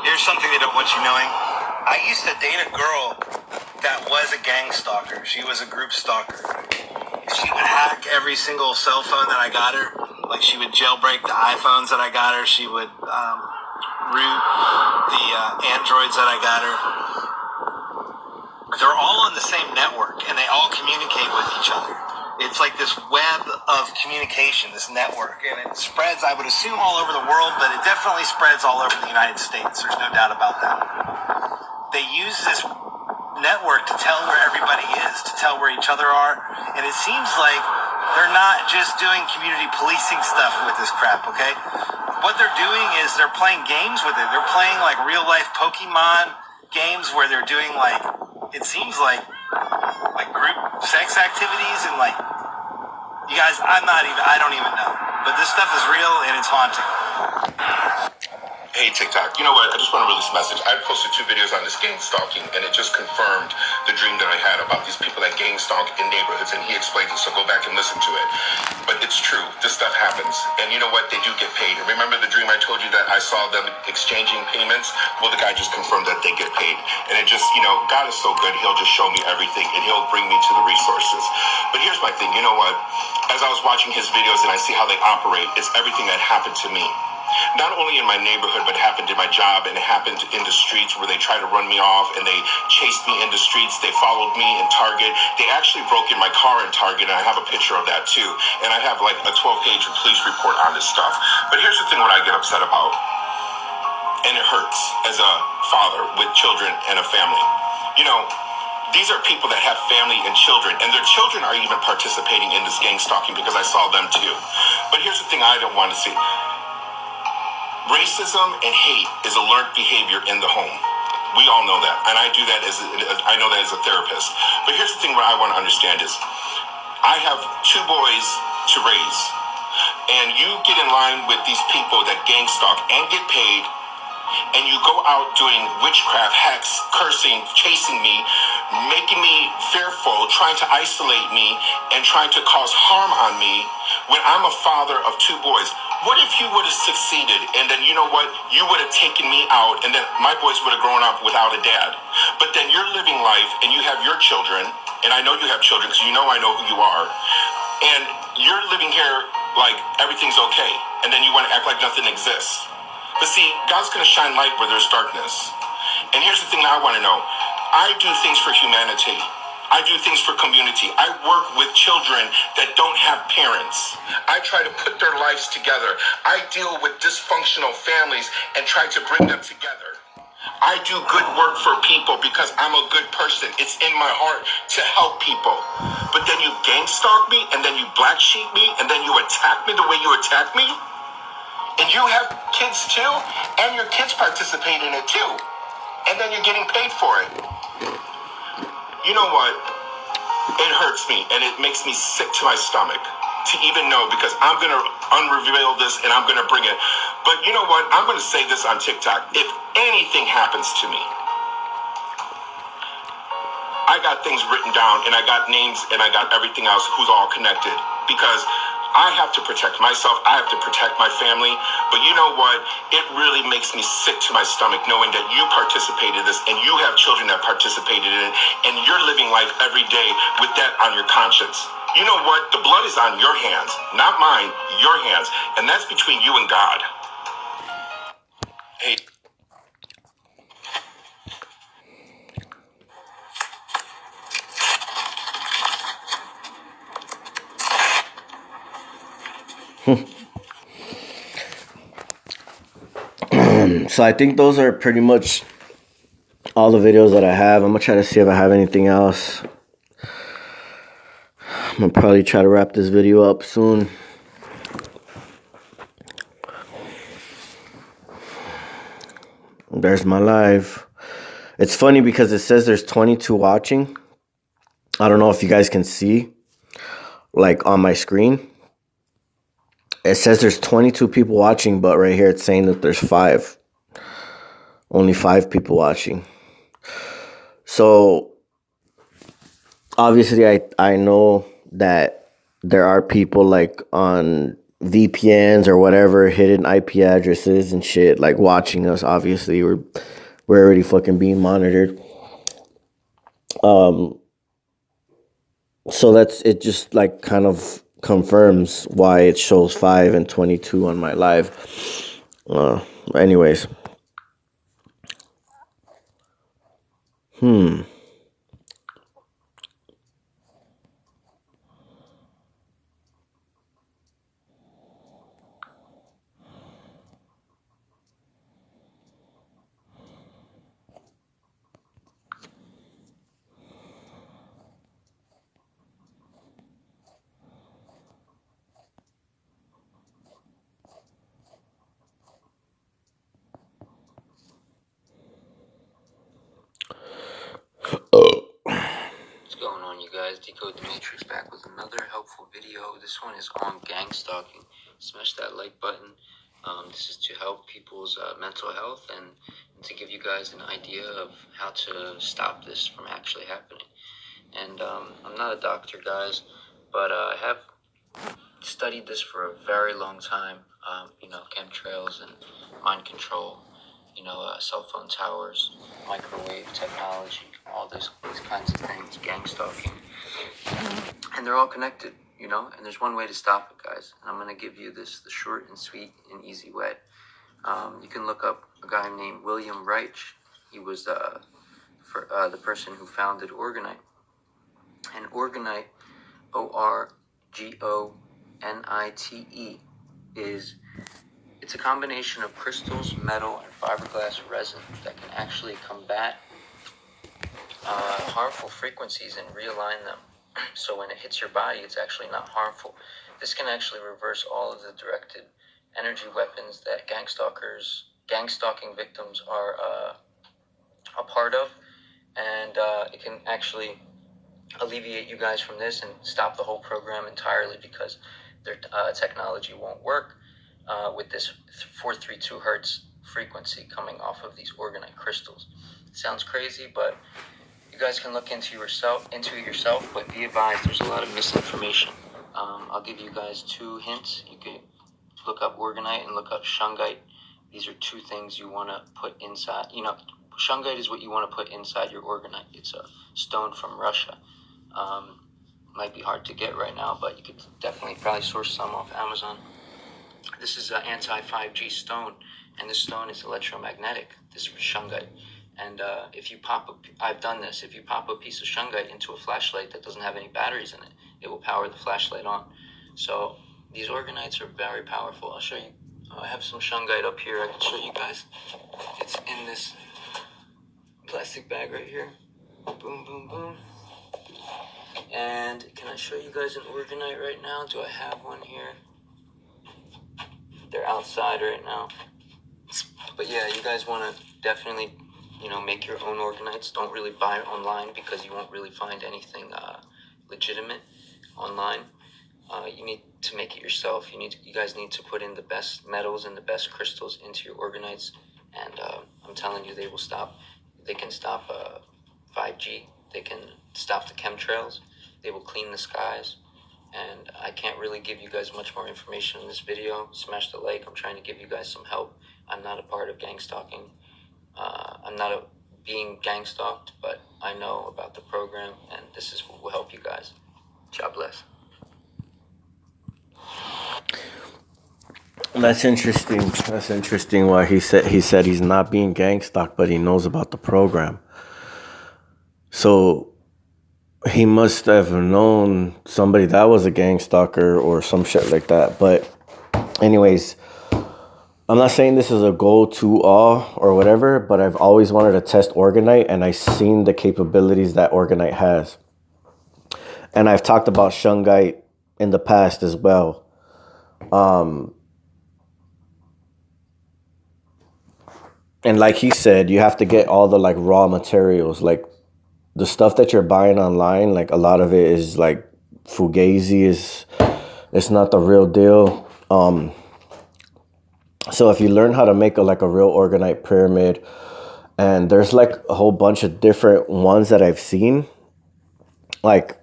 Here's something they don't want you knowing. I used to date a girl that was a gang stalker. She was a group stalker. She would hack every single cell phone that I got her. Like, she would jailbreak the iPhones that I got her. She would root the Androids that I got her. They're all on the same network, and they all communicate with each other. It's like this web of communication, this network, and it spreads, I would assume, all over the world, but it definitely spreads all over the United States. There's no doubt about that. They use this network to tell where everybody is, to tell where each other are, and it seems like they're not just doing community policing stuff with this crap, okay? What they're doing is they're playing games with it. They're playing like real-life Pokemon games where they're doing, like, it seems like group sex activities, and like, you guys, I don't even know. But this stuff is real and it's haunting. Hey, TikTok, you know what? I just want to release a message. I posted 2 videos on this gang stalking, and it just confirmed the dream that I had about these people that gang stalk in neighborhoods, and he explains it, so go back and listen to it. But it's true. This stuff happens. And you know what? They do get paid. And remember the dream I told you that I saw them exchanging payments? Well, the guy just confirmed that they get paid. And it just, God is so good. He'll just show me everything, and he'll bring me to the resources. But here's my thing. You know what? As I was watching his videos and I see how they operate, it's everything that happened to me. Not only in my neighborhood, but happened in my job, and it happened in the streets where they tried to run me off, and they chased me in the streets. They followed me in Target. They actually broke in my car in Target, and I have a picture of that too. And I have like a 12-page police report on this stuff. But here's the thing what I get upset about, and it hurts as a father with children and a family. These are people that have family and children, and their children are even participating in this gang stalking because I saw them too. But here's the thing I don't want to see. Racism and hate is a learned behavior in the home. We all know that, and I do that I know that as a therapist. But here's the thing what I want to understand is, I have 2 boys to raise, and you get in line with these people that gang stalk and get paid, and you go out doing witchcraft, hacks, cursing, chasing me, making me fearful, trying to isolate me, and trying to cause harm on me when I'm a father of 2 boys. What if you would have succeeded, and then you know what? You would have taken me out, and then my boys would have grown up without a dad. But then you're living life, and you have your children, and I know you have children because I know who you are, and you're living here like everything's okay, and then you want to act like nothing exists. But see, God's going to shine light where there's darkness. And here's the thing that I want to know. I do things for humanity. I do things for community. I work with children that don't have parents. I try to put their lives together. I deal with dysfunctional families and try to bring them together. I do good work for people because I'm a good person. It's in my heart to help people. But then you gang stalk me, and then you black sheep me, and then you attack me the way you attack me? And you have kids too, and your kids participate in it too. And then you're getting paid for it. You know what? It hurts me, and it makes me sick to my stomach to even know, because I'm going to unreveal this and I'm going to bring it. But you know what? I'm going to say this on TikTok. If anything happens to me, I got things written down, and I got names, and I got everything else who's all connected, because I have to protect myself. I have to protect my family. But you know what? It really makes me sick to my stomach knowing that you participated in this, and you have children that participated in it, and you're living life every day with that on your conscience. You know what? The blood is on your hands, not mine, your hands. And that's between you and God. Hey. So I think those are pretty much all the videos that I have. I'm gonna try to see if I have anything else. I'm gonna probably try to wrap this video up soon. There's my live. It's funny because it says there's 22 watching. I don't know if you guys can see, like on my screen. It says there's 22 people watching, but right here it's saying that there's 5. Only 5 people watching. So obviously I know that there are people like on VPNs or whatever, hidden IP addresses and shit, like watching us. Obviously we're already fucking being monitored. So it just like kind of confirms why it shows 5 and 22 on my live. Anyways. What's going on, you guys? Decode Matrix back with another helpful video. This one is on gang stalking. Smash that like button. This is to help people's mental health and to give you guys an idea of how to stop this from actually happening. And I'm not a doctor, guys, but I have studied this for a very long time. Chemtrails and mind control, cell phone towers, microwave technology, all these kinds of things, gang stalking. And they're all connected, and there's one way to stop it, guys. And I'm going to give you the short and sweet and easy way. You can look up a guy named William Reich. He was the person who founded Orgonite. And Orgonite, ORGONITE, it's a combination of crystals, metal, and fiberglass resin that can actually combat harmful frequencies and realign them. So when it hits your body, it's actually not harmful. This can actually reverse all of the directed energy weapons that gang stalking victims are a part of. And it can actually alleviate you guys from this and stop the whole program entirely, because their technology won't work with this 432 hertz frequency coming off of these Orgonite crystals. It sounds crazy, but you guys can look into it yourself, but be advised, there's a lot of misinformation. I'll give you guys 2 hints. You can look up Orgonite and look up Shungite. These are 2 things you want to put inside. Shungite is what you want to put inside your Orgonite. It's a stone from Russia. Might be hard to get right now, but you could definitely probably source some off Amazon. This is an anti-5G stone, and this stone is electromagnetic. This is Shungite. And if you I've done this. If you pop a piece of shungite into a flashlight that doesn't have any batteries in it, it will power the flashlight on. So these organites are very powerful. I'll show you. I have some shungite up here. I can show you guys. It's in this plastic bag right here. Boom, boom, boom. And can I show you guys an organite right now? Do I have one here? They're outside right now. But yeah, you guys want to definitely, make your own organites. Don't really buy it online because you won't really find anything legitimate online. You need to make it yourself. You guys need to put in the best metals and the best crystals into your organites, and I'm telling you, they will stop. They can stop 5G. They can stop the chemtrails. They will clean the skies. And I can't really give you guys much more information in this video. Smash the like. I'm trying to give you guys some help. I'm not a part of gang stalking. I'm not being gang stalked, but I know about the program, and this is what will help you guys. God bless. That's interesting. That's interesting why he said he's not being gang stalked, but he knows about the program. So he must have known somebody that was a gang stalker or some shit like that. But anyways, I'm not saying this is a go-to-all or whatever, but I've always wanted to test Orgonite, and I've seen the capabilities that Orgonite has. And I've talked about shungite in the past as well. And like he said, you have to get all the like raw materials, like the stuff that you're buying online. Like a lot of it is like fugazi, it's not the real deal. So if you learn how to make a real Orgonite pyramid, and there's like a whole bunch of different ones that I've seen, like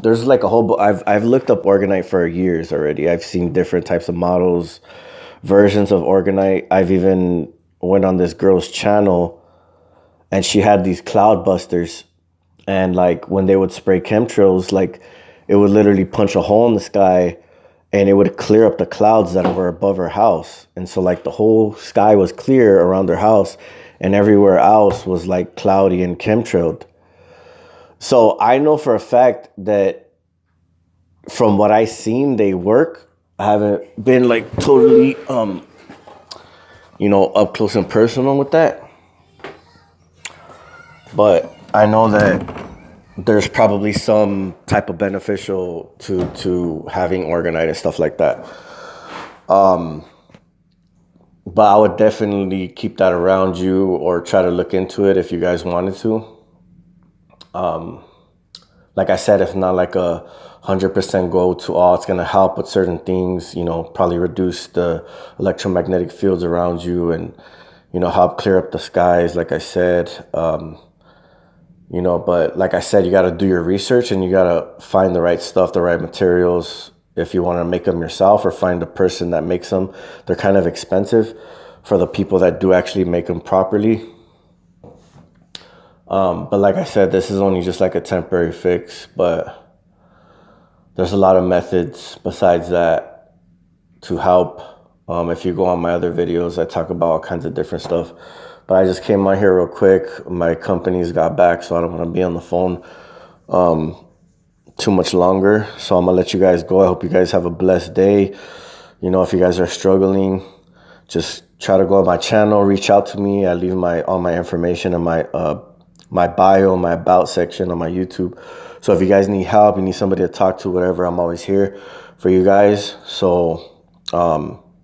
there's like a whole I've looked up Orgonite for years already. I've seen different types of models, versions of Orgonite. I've even went on this girl's channel, and she had these cloud busters, and like when they would spray chemtrails, like it would literally punch a hole in the sky, and it would clear up the clouds that were above her house. And so like the whole sky was clear around her house, and everywhere else was like cloudy and chemtrailed. So I know for a fact that from what I've seen, they work. I haven't been like totally, up close and personal with that. But I know that there's probably some type of beneficial to having Orgonite and stuff like that. But I would definitely keep that around you, or try to look into it if you guys wanted to. Like I said, it's not like a 100% go to all. It's going to help with certain things, probably reduce the electromagnetic fields around you, and, help clear up the skies, like I said. But like I said, you got to do your research, and you got to find the right stuff, the right materials, if you want to make them yourself, or find a person that makes them. They're kind of expensive for the people that do actually make them properly. But like I said, this is only just like a temporary fix, but there's a lot of methods besides that to help. If you go on my other videos, I talk about all kinds of different stuff. But I just came on here real quick. My company's got back, so I don't want to be on the phone too much longer. So I'm going to let you guys go. I hope you guys have a blessed day. If you guys are struggling, just try to go on my channel, reach out to me. I leave all my information in my bio, my about section on my YouTube. So if you guys need help, you need somebody to talk to, whatever, I'm always here for you guys. So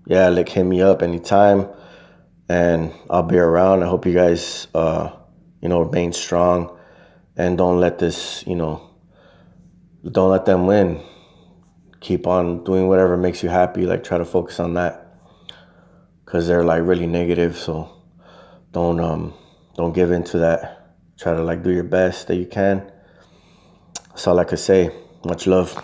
yeah, hit me up anytime, and I'll be around. I hope you guys remain strong, and don't let this, don't let them win. Keep on doing whatever makes you happy. Try to focus on that, because they're really negative. So don't give in to that. Try to do your best that you can. That's all I could say. Much love.